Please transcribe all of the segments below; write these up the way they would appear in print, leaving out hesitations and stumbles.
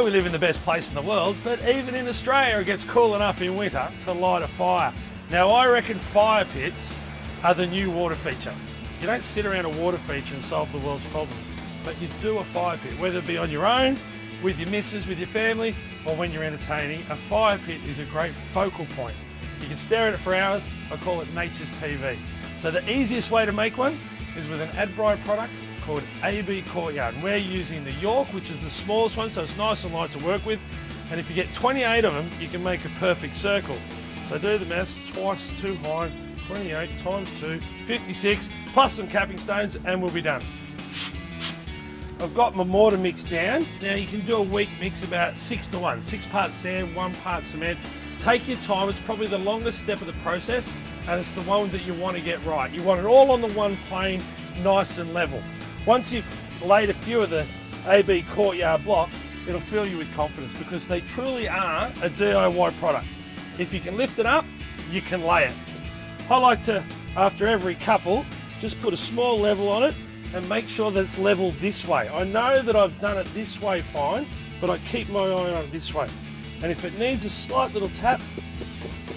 know we live in the best place in the world, but even in Australia it gets cool enough in winter to light a fire. Now I reckon fire pits are the new water feature. You don't sit around a water feature and solve the world's problems, but you do a fire pit, whether it be on your own, with your missus, with your family, or when you're entertaining. A fire pit is a great focal point. You can stare at it for hours. I call it nature's TV. So the easiest way to make one is with an Adbri product called AB Courtyard. And we're using the York, which is the smallest one, so it's nice and light to work with. And if you get 28 of them, you can make a perfect circle. So do the maths, twice 2 high, 28 times 2, 56, plus some capping stones, and we'll be done. I've got my mortar mix down. Now you can do a weak mix about 6 to 1, 6 parts sand, 1 part cement. Take your time, it's probably the longest step of the process, and it's the one that you want to get right. You want it all on the one plane, nice and level. Once you've laid a few of the AB Courtyard blocks, it'll fill you with confidence because they truly are a DIY product. If you can lift it up, you can lay it. I like to, after every couple, just put a small level on it and make sure that it's level this way. I know that I've done it this way fine, but I keep my eye on it this way. And if it needs a slight little tap,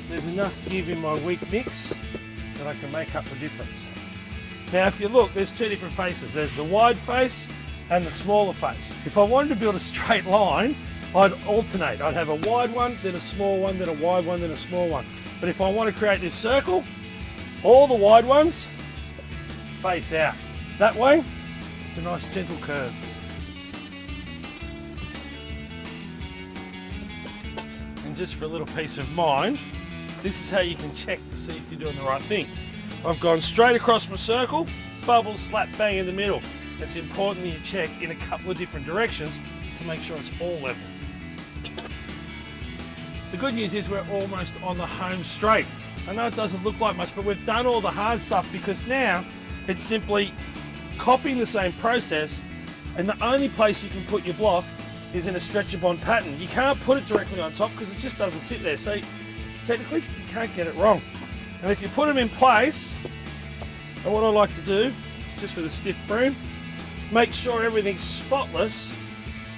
there's enough give in my weak mix that I can make up the difference. Now if you look, there's 2 different faces. There's the wide face and the smaller face. If I wanted to build a straight line, I'd alternate. I'd have a wide one, then a small one, then a wide one, then a small one. But if I want to create this circle, all the wide ones face out. That way, it's a nice gentle curve. And just for a little peace of mind, this is how you can check to see if you're doing the right thing. I've gone straight across my circle, bubble, slap, bang in the middle. It's important that you check in a couple of different directions to make sure it's all level. The good news is we're almost on the home straight. I know it doesn't look like much, but we've done all the hard stuff because now it's simply copying the same process, and the only place you can put your block is in a stretcher bond pattern. You can't put it directly on top because it just doesn't sit there. So technically, you can't get it wrong. And if you put them in place, and what I like to do, just with a stiff broom, make sure everything's spotless,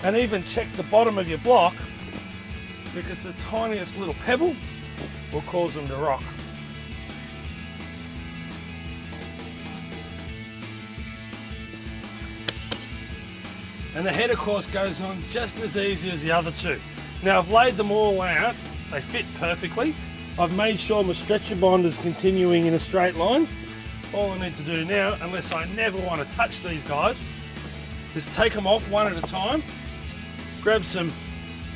and even check the bottom of your block, because the tiniest little pebble will cause them to rock. And the head of course goes on just as easy as the other 2. Now I've laid them all out, they fit perfectly. I've made sure my stretcher bond is continuing in a straight line. All I need to do now, unless I never want to touch these guys, is take them off one at a time, grab some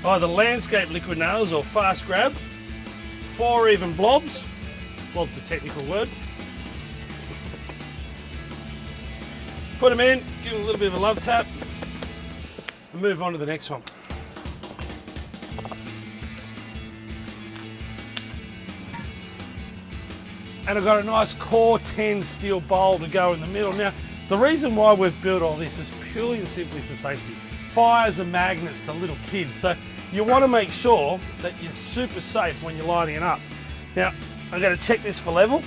either landscape liquid nails or fast grab, 4 even blobs, blob's a technical word, put them in, give them a little bit of a love tap, and move on to the next one. And I've got a nice core 10 steel bowl to go in the middle. Now, the reason why we've built all this is purely and simply for safety. Fires are magnets to little kids, so you want to make sure that you're super safe when you're lighting it up. Now, I'm going to check this for level.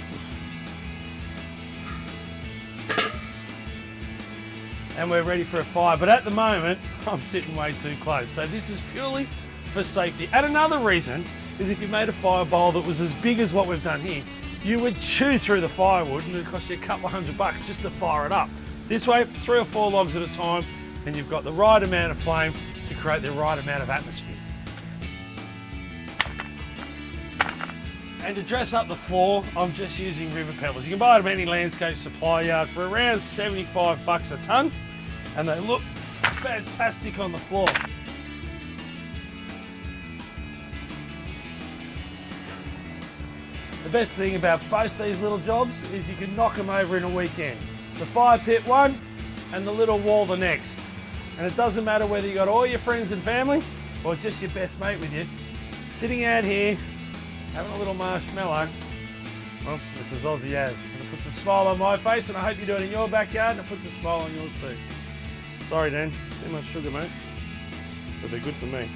And we're ready for a fire, but at the moment, I'm sitting way too close. So this is purely for safety. And another reason is if you made a fire bowl that was as big as what we've done here, you would chew through the firewood and it'd cost you a couple of $100 just to fire it up. This way, 3 or 4 logs at a time, and you've got the right amount of flame to create the right amount of atmosphere. And to dress up the floor, I'm just using river pebbles. You can buy it at any landscape supply yard for around $75 a tonne, and they look fantastic on the floor. The best thing about both these little jobs is you can knock them over in a weekend. The fire pit one and the little wall the next. And it doesn't matter whether you got all your friends and family or just your best mate with you, sitting out here having a little marshmallow. Well, it's as Aussie as. And it puts a smile on my face, and I hope you do it in your backyard, and it puts a smile on yours too. Sorry Dan, too much sugar mate, but they're good for me.